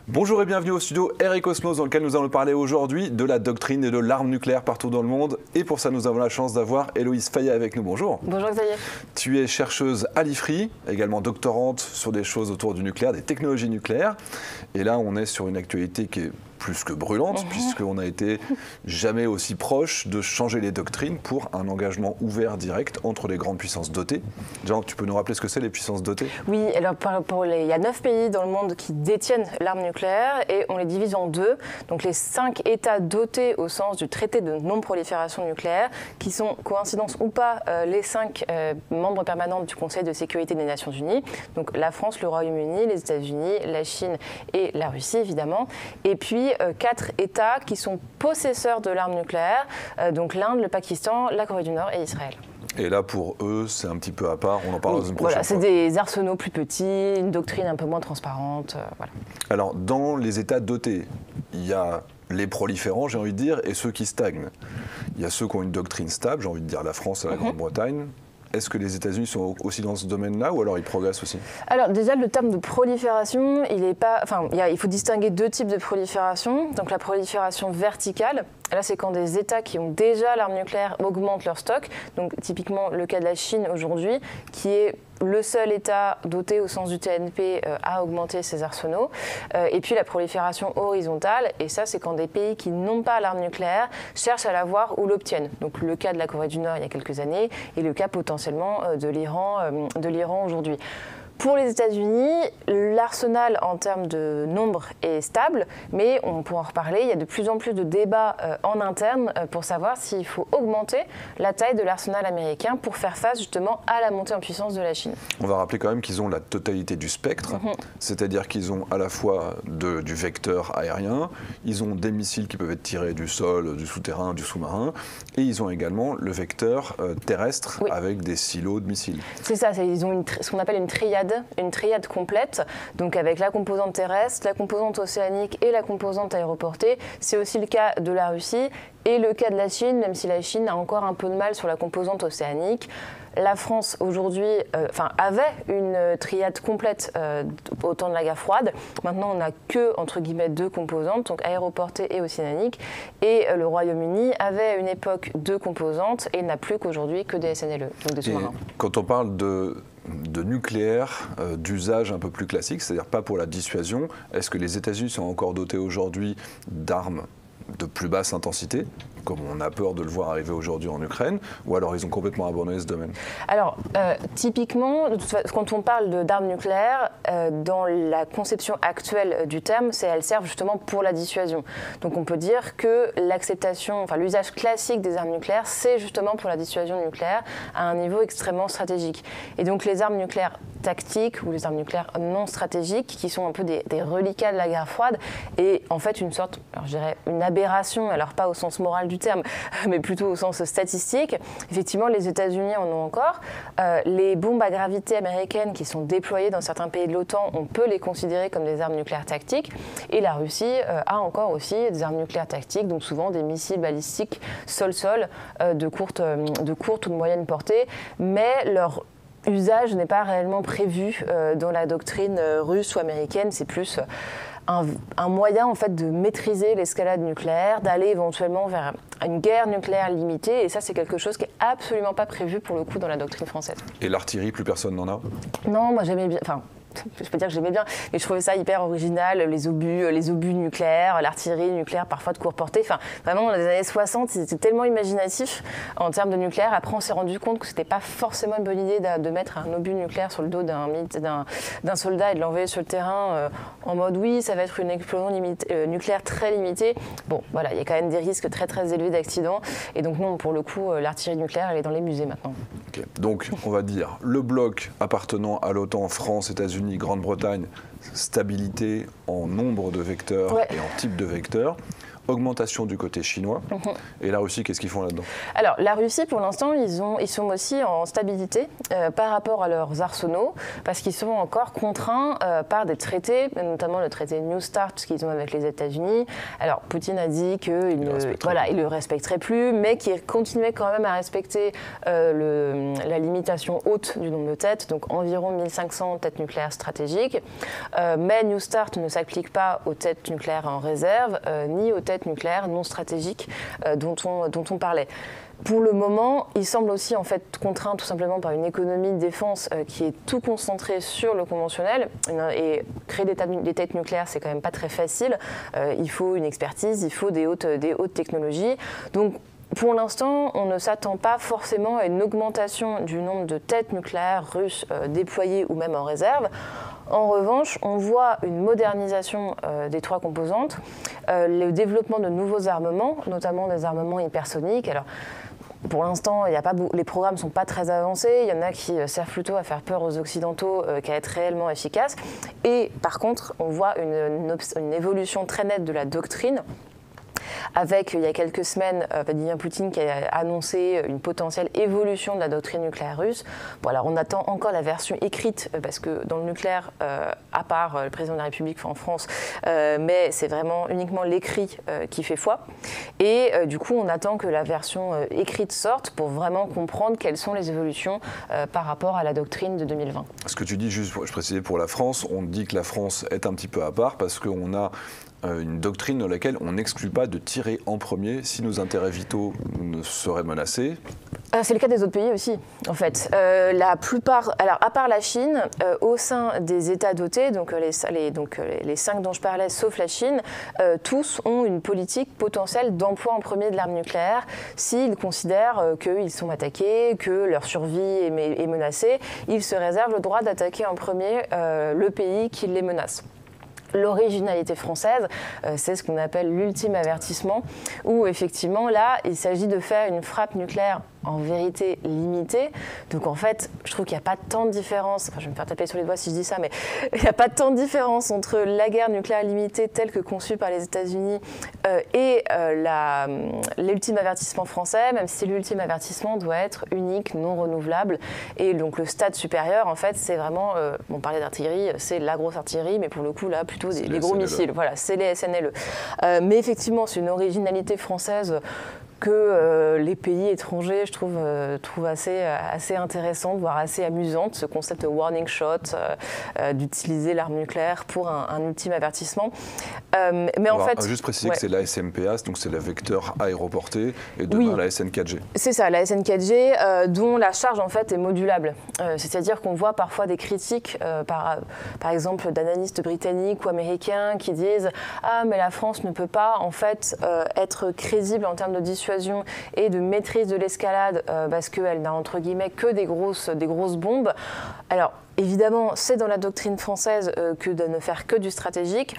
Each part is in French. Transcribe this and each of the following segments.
Bonjour et bienvenue au studio Air & Cosmos dans lequel nous allons parler aujourd'hui de la doctrine et de l'arme nucléaire partout dans le monde. Et pour ça, nous avons la chance d'avoir Héloïse Fayet avec nous. Bonjour. Bonjour Xavier. Tu es chercheuse à l'IFRI, également doctorante sur des choses autour du nucléaire, des technologies nucléaires. Et là, on est sur une actualité qui est plus que brûlante, puisqu'on n'a été jamais aussi proche de changer les doctrines pour un engagement ouvert direct entre les grandes puissances dotées. Jean, tu peux nous rappeler ce que c'est les puissances dotées? Oui, alors il y a 9 pays dans le monde qui détiennent l'arme nucléaire et on les divise en deux. Donc les 5 États dotés au sens du traité de non-prolifération nucléaire, qui sont, coïncidence ou pas, les 5 membres permanents du Conseil de sécurité des Nations Unies. Donc la France, le Royaume-Uni, les États-Unis, la Chine et la Russie, évidemment. Et puis 4 États qui sont possesseurs de l'arme nucléaire, donc l'Inde, le Pakistan, la Corée du Nord et Israël. Et là, pour eux, c'est un petit peu à part, on en parle dans une prochaine fois. C'est fois. des arsenaux plus petits, une doctrine un peu moins transparente. Voilà. Alors, dans les États dotés, il y a les proliférants, j'ai envie de dire, et ceux qui stagnent. Il y a ceux qui ont une doctrine stable, j'ai envie de dire la France et la Grande-Bretagne. Est-ce que les États-Unis sont aussi dans ce domaine-là ou alors ils progressent aussi? Alors déjà, le terme de prolifération, il faut distinguer 2 types de prolifération. Donc la prolifération verticale, là c'est quand des États qui ont déjà l'arme nucléaire augmentent leur stock. Donc typiquement le cas de la Chine aujourd'hui, qui est le seul État doté au sens du TNP à augmenter ses arsenaux. Et puis la prolifération horizontale, et ça c'est quand des pays qui n'ont pas l'arme nucléaire cherchent à l'avoir ou l'obtiennent. Donc le cas de la Corée du Nord il y a quelques années et le cas potentiellement de l'Iran aujourd'hui. Pour les États-Unis, l'arsenal en termes de nombre est stable, mais on pourra en reparler. Il y a de plus en plus de débats en interne pour savoir s'il faut augmenter la taille de l'arsenal américain pour faire face justement à la montée en puissance de la Chine. On va rappeler quand même qu'ils ont la totalité du spectre, c'est-à-dire qu'ils ont à la fois du vecteur aérien, ils ont des missiles qui peuvent être tirés du sol, du souterrain, du sous-marin, et ils ont également le vecteur terrestre avec des silos de missiles. C'est ça, ils ont ce qu'on appelle une triade complète, donc avec la composante terrestre, la composante océanique et la composante aéroportée. C'est aussi le cas de la Russie et le cas de la Chine, même si la Chine a encore un peu de mal sur la composante océanique. La France aujourd'hui avait une triade complète au temps de la guerre froide. Maintenant, on n'a que, entre guillemets, 2 composantes, donc aéroportée et océanique. Et le Royaume-Uni avait à une époque 2 composantes et n'a plus qu'aujourd'hui que des SNLE, donc des sous-marins. Quand on parle de nucléaire, d'usage un peu plus classique, c'est-à-dire pas pour la dissuasion, est-ce que les États-Unis sont encore dotés aujourd'hui d'armes de plus basse intensité, comme on a peur de le voir arriver aujourd'hui en Ukraine, ou alors ils ont complètement abandonné ce domaine? Alors, typiquement, quand on parle d'armes nucléaires, dans la conception actuelle du terme, elles servent justement pour la dissuasion. Donc on peut dire que l'usage classique des armes nucléaires, c'est justement pour la dissuasion nucléaire à un niveau extrêmement stratégique. Et donc les armes nucléaires tactiques ou les armes nucléaires non stratégiques, qui sont un peu des reliquats de la guerre froide, et en fait une sorte, alors je dirais une aberration, alors pas au sens moral du terme, mais plutôt au sens statistique. Effectivement, les États-Unis en ont encore. Les bombes à gravité américaines qui sont déployées dans certains pays de l'OTAN, on peut les considérer comme des armes nucléaires tactiques. Et la Russie a encore aussi des armes nucléaires tactiques, donc souvent des missiles balistiques sol-sol de courte ou de moyenne portée, mais leur usage n'est pas réellement prévu dans la doctrine russe ou américaine. C'est plus un moyen en fait de maîtriser l'escalade nucléaire, d'aller éventuellement vers une guerre nucléaire limitée, et ça c'est quelque chose qui est absolument pas prévu pour le coup dans la doctrine française. Et l'artillerie, plus personne n'en a? Non, moi j'aimais bien. Je peux dire que j'aimais bien, mais je trouvais ça hyper original, les obus nucléaires, l'artillerie nucléaire parfois de courte portée. Vraiment, dans les années 60, c'était tellement imaginatif en termes de nucléaire. Après, on s'est rendu compte que c'était pas forcément une bonne idée de mettre un obus nucléaire sur le dos d'un soldat et de l'envoyer sur le terrain en mode oui, ça va être une explosion nucléaire très limitée. Bon, voilà, il y a quand même des risques très très élevés d'accidents. Et donc non, pour le coup, l'artillerie nucléaire, elle est dans les musées maintenant. Okay. Donc, on va dire, le bloc appartenant à l'OTAN, France, États-Unis, Grande-Bretagne, stabilité en nombre de vecteurs et en type de vecteurs. augmentation du côté chinois. Et la Russie, qu'est-ce qu'ils font là-dedans? Alors, la Russie, pour l'instant, ils sont aussi en stabilité par rapport à leurs arsenaux, parce qu'ils sont encore contraints par des traités, notamment le traité New START qu'ils ont avec les États-Unis. Alors, Poutine a dit qu'il ne le respecterait plus, mais qu'il continuait quand même à respecter la limitation haute du nombre de têtes, donc environ 1500 têtes nucléaires stratégiques. Mais New START ne s'applique pas aux têtes nucléaires en réserve, ni aux têtes nucléaires non stratégiques dont on parlait. Pour le moment, il semble aussi en fait contraint tout simplement par une économie de défense qui est tout concentrée sur le conventionnel. Et créer des têtes nucléaires, c'est quand même pas très facile. Il faut une expertise, il faut des hautes technologies. Donc, pour l'instant, on ne s'attend pas forcément à une augmentation du nombre de têtes nucléaires russes déployées ou même en réserve. En revanche, on voit une modernisation des trois composantes, le développement de nouveaux armements, notamment des armements hypersoniques. Alors, pour l'instant, les programmes ne sont pas très avancés. Il y en a qui servent plutôt à faire peur aux Occidentaux qu'à être réellement efficaces. Et par contre, on voit une évolution très nette de la doctrine. Avec, il y a quelques semaines, Vladimir Poutine qui a annoncé une potentielle évolution de la doctrine nucléaire russe. Bon, alors on attend encore la version écrite, parce que dans le nucléaire, à part le président de la République en France, mais c'est vraiment uniquement l'écrit qui fait foi. Et du coup, on attend que la version écrite sorte pour vraiment comprendre quelles sont les évolutions par rapport à la doctrine de 2020. Ce que tu dis, juste, je précisais pour la France, on dit que la France est un petit peu à part parce qu'on a une doctrine dans laquelle on n'exclut pas de tirer en premier si nos intérêts vitaux seraient menacés. C'est le cas des autres pays aussi, en fait. La plupart, alors à part la Chine, au sein des États dotés, donc les 5 dont je parlais, sauf la Chine, tous ont une politique potentielle d'emploi en premier de l'arme nucléaire s'ils considèrent qu'ils sont attaqués, que leur survie est menacée. Ils se réservent le droit d'attaquer en premier le pays qui les menace. L'originalité française, c'est ce qu'on appelle l'ultime avertissement, où effectivement là, il s'agit de faire une frappe nucléaire en vérité limitée. Donc en fait, je trouve qu'il n'y a pas tant de différence, enfin je vais me faire taper sur les doigts si je dis ça, mais il n'y a pas tant de différence entre la guerre nucléaire limitée telle que conçue par les États-Unis et l'ultime avertissement français, même si l'ultime avertissement doit être unique, non renouvelable. Et donc le stade supérieur, en fait, c'est vraiment, on parlait d'artillerie, c'est la grosse artillerie, mais pour le coup là, plutôt des gros missiles. Voilà, c'est les SNLE. Mais effectivement, c'est une originalité française que les pays étrangers, je trouve assez intéressante, voire assez amusante, ce concept de warning shot, d'utiliser l'arme nucléaire pour un ultime avertissement. Mais en fait, juste préciser que c'est la SMPA, donc c'est le vecteur aéroporté, et demain la SN4G. C'est ça, la SN4G, dont la charge en fait est modulable. C'est-à-dire qu'on voit parfois des critiques, par exemple d'analystes britanniques ou américains qui disent « Ah, mais la France ne peut pas en fait être crédible en termes de dissuasion et de maîtrise de l'escalade parce qu'elle n'a entre guillemets que des grosses bombes ». Alors, évidemment, c'est dans la doctrine française que de ne faire que du stratégique,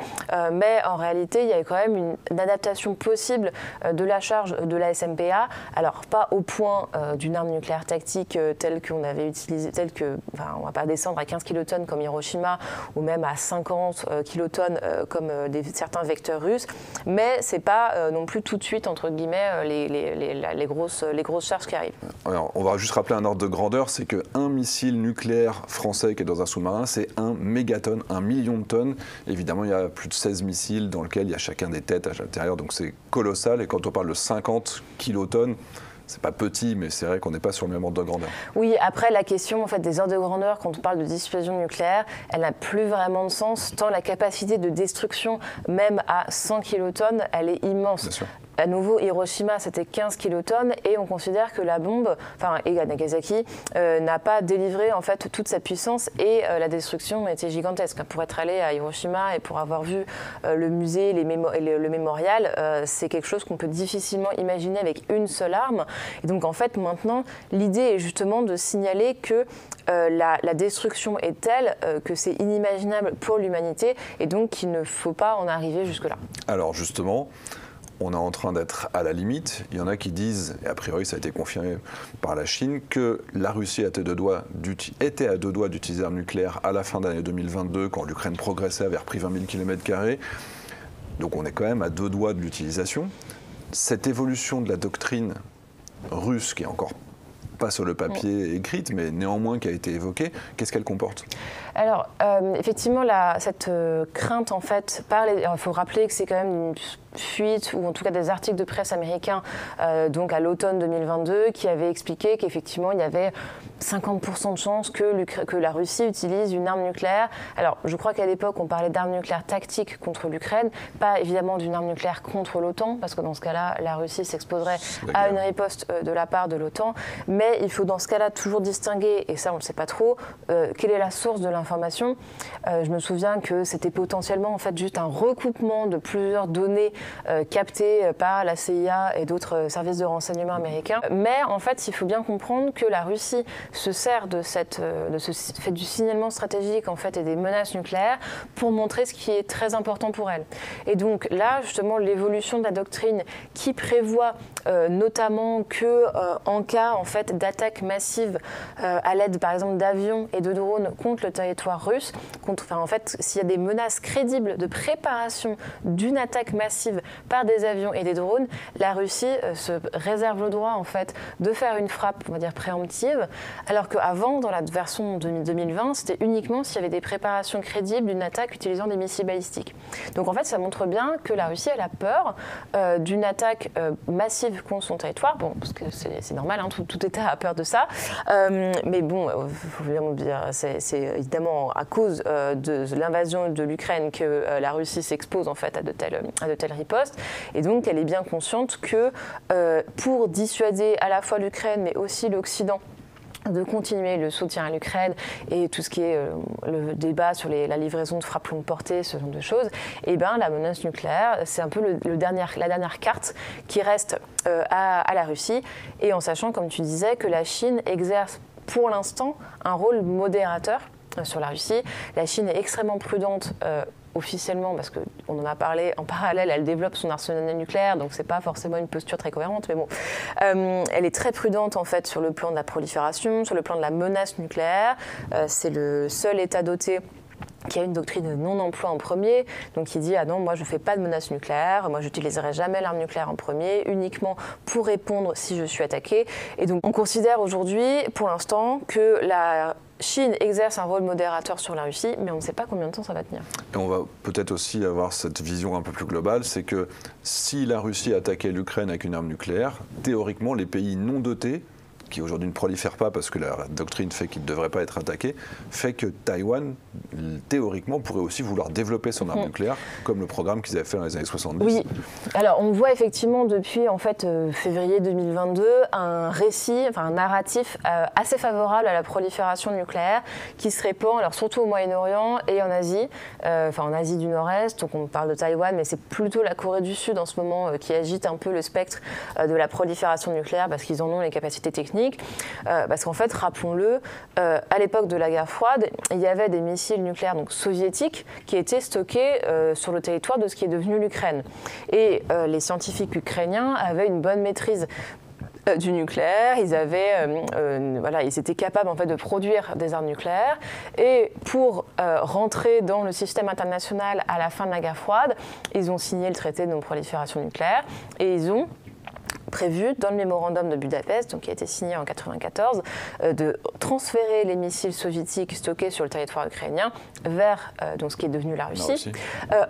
mais en réalité, il y a quand même une adaptation possible de la charge de la SMPA. Alors, pas au point d'une arme nucléaire tactique telle qu'on avait utilisée, on ne va pas descendre à 15 kilotonnes comme Hiroshima, ou même à 50 kilotonnes comme certains vecteurs russes, mais ce n'est pas non plus tout de suite, entre guillemets, les grosses charges qui arrivent. Alors, on va juste rappeler un ordre de grandeur, c'est qu'un missile nucléaire français qui est dans un sous-marin, c'est 1 mégatonne, 1 million de tonnes. Évidemment, il y a plus de 16 missiles dans lesquels il y a chacun des têtes à l'intérieur, donc c'est colossal. Et quand on parle de 50 kilotonnes, c'est pas petit, mais c'est vrai qu'on n'est pas sur le même ordre de grandeur. Oui, après la question en fait, des ordres de grandeur, quand on parle de dissuasion nucléaire, elle n'a plus vraiment de sens, tant la capacité de destruction, même à 100 kilotonnes, elle est immense. Bien sûr. À nouveau, Hiroshima, c'était 15 kilotonnes et on considère que la bombe, et Nagasaki, n'a pas délivré en fait toute sa puissance et la destruction était gigantesque. Pour être allé à Hiroshima et pour avoir vu le musée, le mémorial, c'est quelque chose qu'on peut difficilement imaginer avec une seule arme. Et donc en fait, maintenant, l'idée est justement de signaler que la destruction est telle que c'est inimaginable pour l'humanité et donc qu'il ne faut pas en arriver jusque-là. Alors justement, on est en train d'être à la limite. Il y en a qui disent, et a priori ça a été confirmé par la Chine, que la Russie était à deux doigts d'utiliser l'arme nucléaire à la fin de l'année 2022, quand l'Ukraine progressait, avait repris 20 000 km². Donc on est quand même à 2 doigts de l'utilisation. Cette évolution de la doctrine russe, qui est encore pas sur le papier écrite, mais néanmoins qui a été évoquée, qu'est-ce qu'elle comporte? Alors, effectivement, cette crainte, en fait, il faut rappeler que c'est quand même une fuite, ou en tout cas des articles de presse américains, donc à l'automne 2022, qui avaient expliqué qu'effectivement, il y avait 50% de chances que la Russie utilise une arme nucléaire. Alors, je crois qu'à l'époque, on parlait d'armes nucléaires tactiques contre l'Ukraine, pas évidemment d'une arme nucléaire contre l'OTAN, parce que dans ce cas-là, la Russie s'exposerait à une riposte de la part de l'OTAN. Mais il faut dans ce cas-là toujours distinguer, et ça on ne le sait pas trop, quelle est la source de l'information. Je me souviens que c'était potentiellement en fait juste un recoupement de plusieurs données captées par la CIA et d'autres services de renseignement américains. Mais en fait, il faut bien comprendre que la Russie se sert de ce fait du signalement stratégique en fait, et des menaces nucléaires pour montrer ce qui est très important pour elle. Et donc là, justement, l'évolution de la doctrine qui prévoit notamment que en cas en fait, d'attaque massive à l'aide par exemple d'avions et de drones contre le territoire russe, en fait, s'il y a des menaces crédibles de préparation d'une attaque massive par des avions et des drones, la Russie se réserve le droit en fait, de faire une frappe, on va dire préemptive, alors qu'avant, dans la version 2020, c'était uniquement s'il y avait des préparations crédibles d'une attaque utilisant des missiles balistiques. Donc en fait, ça montre bien que la Russie, elle a peur d'une attaque massive contre son territoire, bon, parce que c'est normal, hein, tout État a peur de ça, mais bon, il faut bien dire, c'est évidemment à cause de l'invasion de l'Ukraine que la Russie s'expose en fait à de telles ripostes, et donc elle est bien consciente que pour dissuader à la fois l'Ukraine mais aussi l'Occident de continuer le soutien à l'Ukraine et tout ce qui est le débat sur la livraison de frappes longue portée, ce genre de choses, et ben la menace nucléaire, c'est un peu la dernière carte qui reste à la Russie, et en sachant, comme tu disais, que la Chine exerce pour l'instant un rôle modérateur sur la Russie. La Chine est extrêmement prudente officiellement, parce qu'on en a parlé, en parallèle, elle développe son arsenal nucléaire, donc c'est pas forcément une posture très cohérente, mais bon. Elle est très prudente, en fait, sur le plan de la prolifération, sur le plan de la menace nucléaire. C'est le seul État doté qui a une doctrine non-emploi en premier, donc qui dit « Ah non, moi je ne fais pas de menace nucléaire, moi je n'utiliserai jamais l'arme nucléaire en premier, uniquement pour répondre si je suis attaqué ». Et donc on considère aujourd'hui, pour l'instant, que la Chine exerce un rôle modérateur sur la Russie, mais on ne sait pas combien de temps ça va tenir. Et on va peut-être aussi avoir cette vision un peu plus globale, c'est que si la Russie attaquait l'Ukraine avec une arme nucléaire, théoriquement les pays non dotés, qui aujourd'hui ne prolifèrent pas parce que la doctrine fait qu'ils ne devraient pas être attaqués, fait que Taïwan, théoriquement, pourrait aussi vouloir développer son arme nucléaire, comme le programme qu'ils avaient fait dans les années 70. Oui, alors on voit effectivement depuis en fait, février 2022 un récit, un narratif assez favorable à la prolifération nucléaire qui se répand, alors surtout au Moyen-Orient et en Asie, en Asie du Nord-Est, donc on parle de Taïwan, mais c'est plutôt la Corée du Sud en ce moment qui agite un peu le spectre de la prolifération nucléaire parce qu'ils en ont les capacités techniques. Parce qu'en fait, rappelons-le, à l'époque de la guerre froide, il y avait des missiles nucléaires donc, soviétiques qui étaient stockés sur le territoire de ce qui est devenu l'Ukraine. Et les scientifiques ukrainiens avaient une bonne maîtrise du nucléaire, ils étaient capables en fait, de produire des armes nucléaires, et pour rentrer dans le système international à la fin de la guerre froide, ils ont signé le traité de non-prolifération nucléaire, et ils ont prévu dans le mémorandum de Budapest, donc qui a été signé en 1994, de transférer les missiles soviétiques stockés sur le territoire ukrainien vers donc ce qui est devenu la Russie.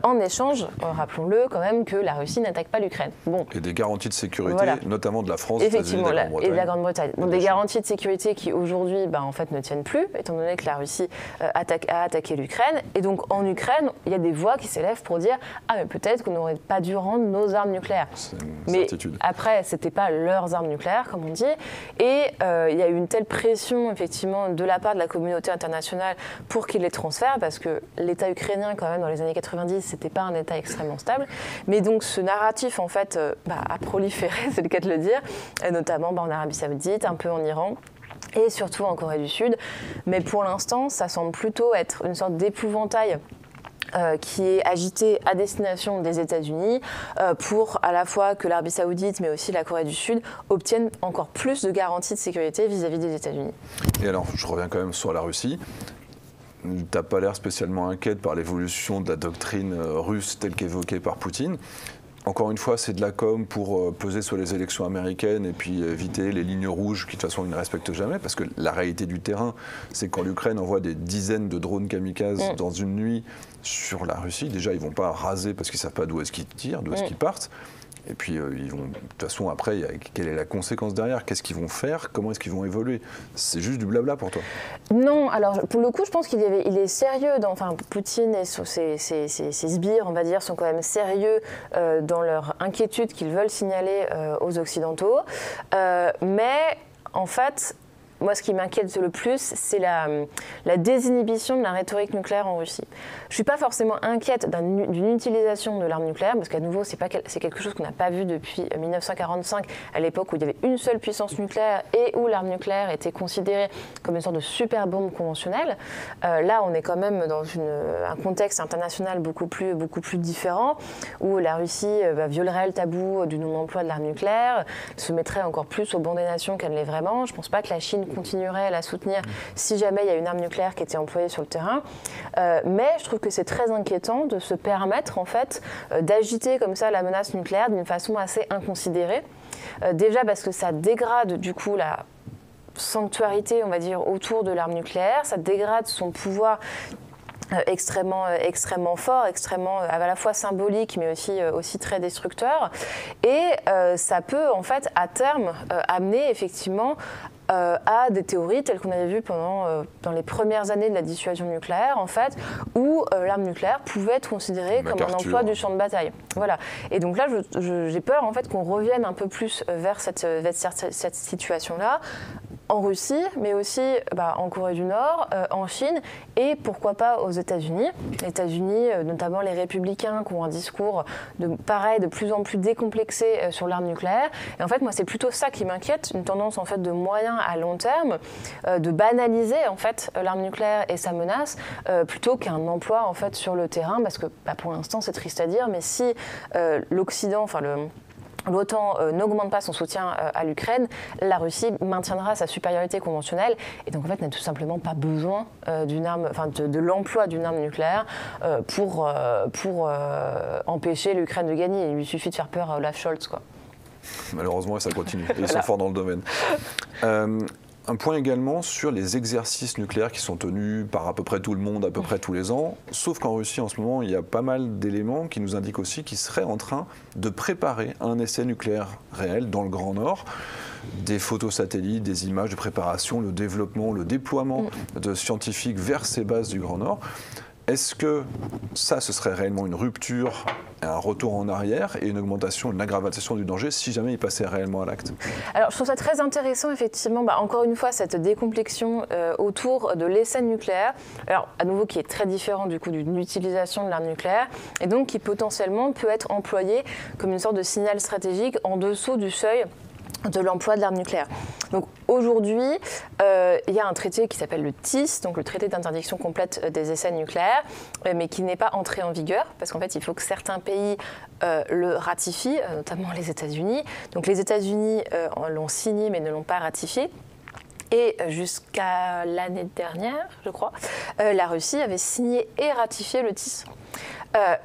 En échange, rappelons-le quand même que la Russie n'attaque pas l'Ukraine. Bon. Et des garanties de sécurité, voilà. Notamment de la France, effectivement, et de la Grande-Bretagne. Donc des garanties de sécurité qui aujourd'hui en fait, ne tiennent plus, étant donné que la Russie a attaqué l'Ukraine. Et donc en Ukraine, il y a des voix qui s'élèvent pour dire « Ah, mais peut-être qu'on n'aurait pas dû rendre nos armes nucléaires ». Mais après, c'était pas leurs armes nucléaires, comme on dit. Et il y a eu une telle pression, effectivement, de la part de la communauté internationale pour qu'ils les transfèrent, parce que l'État ukrainien, quand même, dans les années 90, c'était pas un État extrêmement stable. Mais donc, ce narratif, en fait, a proliféré, c'est le cas de le dire, notamment en Arabie Saoudite, un peu en Iran, et surtout en Corée du Sud. Mais pour l'instant, ça semble plutôt être une sorte d'épouvantail qui est agité à destination des États-Unis pour à la fois que l'Arabie Saoudite mais aussi la Corée du Sud obtiennent encore plus de garanties de sécurité vis-à-vis des États-Unis. Et alors, je reviens quand même sur la Russie. tu n'as pas l'air spécialement inquiète par l'évolution de la doctrine russe telle qu'évoquée par Poutine. Encore une fois, c'est de la com pour peser sur les élections américaines et puis éviter les lignes rouges qui de toute façon ils ne respectent jamais, parce que la réalité du terrain, c'est quand l'Ukraine envoie des dizaines de drones kamikazes dans une nuit sur la Russie, déjà ils ne vont pas raser parce qu'ils ne savent pas d'où est-ce qu'ils tirent, d'où est-ce qu'ils partent. Et puis, ils vont, de toute façon, après, quelle est la conséquence derrière? Qu'est-ce qu'ils vont faire? Comment est-ce qu'ils vont évoluer? C'est juste du blabla pour toi? Non, alors pour le coup, je pense qu'il est sérieux. Enfin, Poutine et ses sbires, on va dire, sont quand même sérieux dans leur inquiétude qu'ils veulent signaler aux Occidentaux. Mais, en fait, moi, ce qui m'inquiète le plus, c'est la désinhibition de la rhétorique nucléaire en Russie. Je ne suis pas forcément inquiète d'une utilisation de l'arme nucléaire, parce qu'à nouveau, c'est quelque chose qu'on n'a pas vu depuis 1945, à l'époque où il y avait une seule puissance nucléaire et où l'arme nucléaire était considérée comme une sorte de super bombe conventionnelle. Là, on est quand même dans un contexte international beaucoup plus différent, où la Russie violerait le tabou du non-emploi de l'arme nucléaire, se mettrait encore plus au banc des nations qu'elle ne l'est vraiment. Je ne pense pas que la Chine continuerait à la soutenir si jamais il y a une arme nucléaire qui était employée sur le terrain. Mais je trouve que c'est très inquiétant de se permettre en fait d'agiter comme ça la menace nucléaire d'une façon assez inconsidérée. Déjà parce que ça dégrade du coup la sanctuarité, on va dire, autour de l'arme nucléaire, ça dégrade son pouvoir extrêmement fort, extrêmement à la fois symbolique mais aussi très destructeur, et ça peut en fait à terme amener effectivement à des théories telles qu'on avait vues dans les premières années de la dissuasion nucléaire, en fait, où l'arme nucléaire pouvait être considérée comme un emploi du champ de bataille. Voilà. Et donc là, j'ai peur en fait qu'on revienne un peu plus vers cette situation-là, en Russie, mais aussi en Corée du Nord, en Chine et pourquoi pas aux États-Unis. Les États-Unis, notamment les républicains, qui ont un discours de plus en plus décomplexé sur l'arme nucléaire. Et en fait, moi, c'est plutôt ça qui m'inquiète, une tendance en fait de moyen à long terme, de banaliser en fait l'arme nucléaire et sa menace, plutôt qu'un emploi en fait sur le terrain, parce que pour l'instant, c'est triste à dire, mais si l'Occident, l'OTAN n'augmente pas son soutien à l'Ukraine, la Russie maintiendra sa supériorité conventionnelle et donc en fait n'a tout simplement pas besoin de l'emploi d'une arme nucléaire pour empêcher l'Ukraine de gagner. Il lui suffit de faire peur à Olaf Scholz, quoi. Malheureusement, ça continue. Ils sont forts dans le domaine. Un point également sur les exercices nucléaires qui sont tenus par à peu près tout le monde, à peu près tous les ans. Sauf qu'en Russie, en ce moment, il y a pas mal d'éléments qui nous indiquent aussi qu'ils seraient en train de préparer un essai nucléaire réel dans le Grand Nord. Des photos satellites, des images de préparation, le développement, le déploiement de scientifiques vers ces bases du Grand Nord. Est-ce que ça, ce serait réellement une rupture, un retour en arrière et une augmentation, une aggravation du danger si jamais il passait réellement à l'acte? Alors, je trouve ça très intéressant, effectivement, encore une fois, cette décomplexion autour de l'essai nucléaire. Alors, à nouveau, qui est très différent du coup d'une utilisation de l'arme nucléaire et donc qui potentiellement peut être employé comme une sorte de signal stratégique en dessous du seuil de l'emploi de l'arme nucléaire. Donc aujourd'hui, il y a un traité qui s'appelle le TIS, donc le traité d'interdiction complète des essais nucléaires, mais qui n'est pas entré en vigueur, parce qu'en fait, il faut que certains pays le ratifient, notamment les États-Unis. Donc les États-Unis l'ont signé, mais ne l'ont pas ratifié. Et jusqu'à l'année dernière, je crois, la Russie avait signé et ratifié le TIS.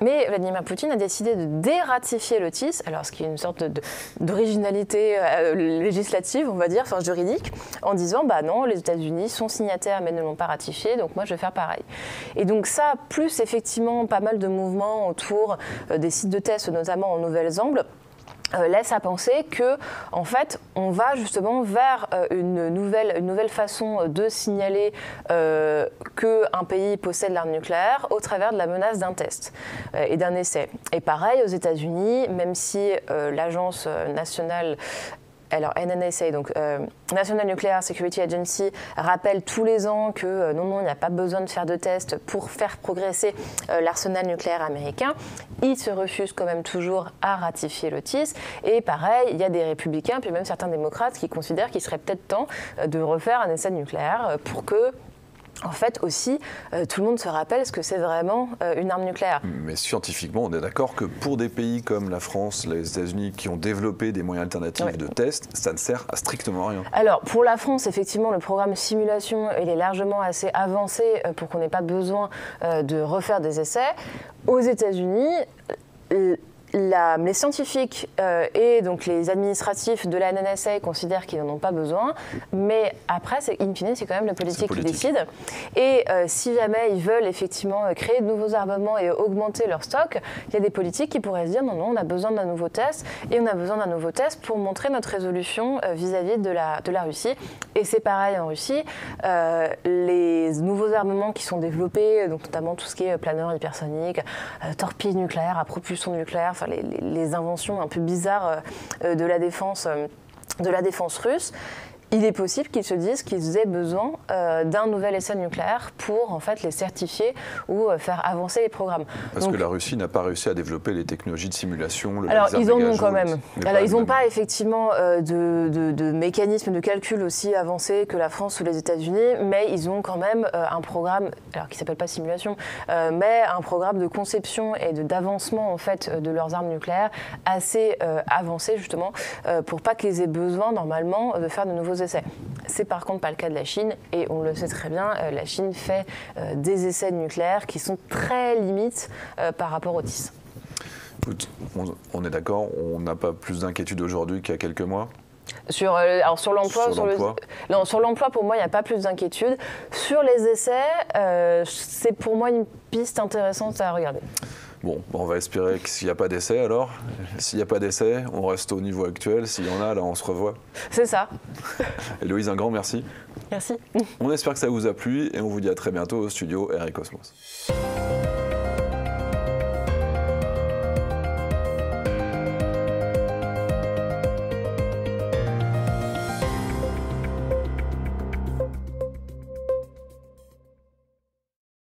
Mais Vladimir Poutine a décidé de dératifier le TIS, alors ce qui est une sorte d'originalité législative, on va dire, enfin juridique, en disant non, les États-Unis sont signataires mais ne l'ont pas ratifié, donc moi je vais faire pareil. Et donc ça, plus effectivement pas mal de mouvements autour des sites de tests, notamment en Nouvelle-Zélande, laisse à penser que, en fait, on va justement vers une nouvelle façon de signaler qu'un pays possède l'arme nucléaire au travers de la menace d'un test et d'un essai. Et pareil aux États-Unis, même si l'agence nationale, alors NNSA, donc National Nuclear Security Agency, rappelle tous les ans que non, il n'y a pas besoin de faire de tests pour faire progresser l'arsenal nucléaire américain. Ils se refusent quand même toujours à ratifier le TIS. Et pareil, il y a des républicains, puis même certains démocrates qui considèrent qu'il serait peut-être temps de refaire un essai nucléaire pour que en fait aussi, tout le monde se rappelle ce que c'est vraiment une arme nucléaire. Mais scientifiquement, on est d'accord que pour des pays comme la France, les États-Unis, qui ont développé des moyens alternatifs de test, ça ne sert à strictement rien. Alors, pour la France, effectivement, le programme simulation, il est largement assez avancé pour qu'on n'ait pas besoin de refaire des essais. Aux États-Unis, les scientifiques et donc les administratifs de la NNSA considèrent qu'ils n'en ont pas besoin, mais après, in fine, c'est quand même le politique qui décide. Et si jamais ils veulent effectivement créer de nouveaux armements et augmenter leur stock, il y a des politiques qui pourraient se dire non, on a besoin d'un nouveau test, et on a besoin d'un nouveau test pour montrer notre résolution vis-à-vis de la Russie. Et c'est pareil en Russie, les nouveaux armements qui sont développés, donc notamment tout ce qui est planeur hypersonique, torpilles nucléaires à propulsion nucléaire, les inventions un peu bizarres de la défense russe, il est possible qu'ils se disent qu'ils aient besoin d'un nouvel essai nucléaire pour en fait les certifier ou faire avancer les programmes. Parce que la Russie n'a pas réussi à développer les technologies de simulation. Alors ils en ont quand même. Alors, ils n'ont pas effectivement de mécanismes de calcul aussi avancés que la France ou les États-Unis, mais ils ont quand même un programme, alors qui s'appelle pas simulation, mais un programme de conception et d'avancement en fait de leurs armes nucléaires assez avancé justement pour pas qu'ils aient besoin normalement de faire de nouveaux essais. C'est par contre pas le cas de la Chine et on le sait très bien, la Chine fait des essais nucléaires qui sont très limites par rapport au TIS. Écoute, on est d'accord, on n'a pas plus d'inquiétude aujourd'hui qu'il y a quelques mois. Sur l'emploi, pour moi, il n'y a pas plus d'inquiétude. Sur les essais, c'est pour moi une piste intéressante à regarder. Bon, on va espérer que s'il n'y a pas d'essai alors, s'il n'y a pas d'essai, on reste au niveau actuel, s'il y en a, là on se revoit. C'est ça. Héloïse, un grand merci. Merci. On espère que ça vous a plu et on vous dit à très bientôt au studio RI Cosmos.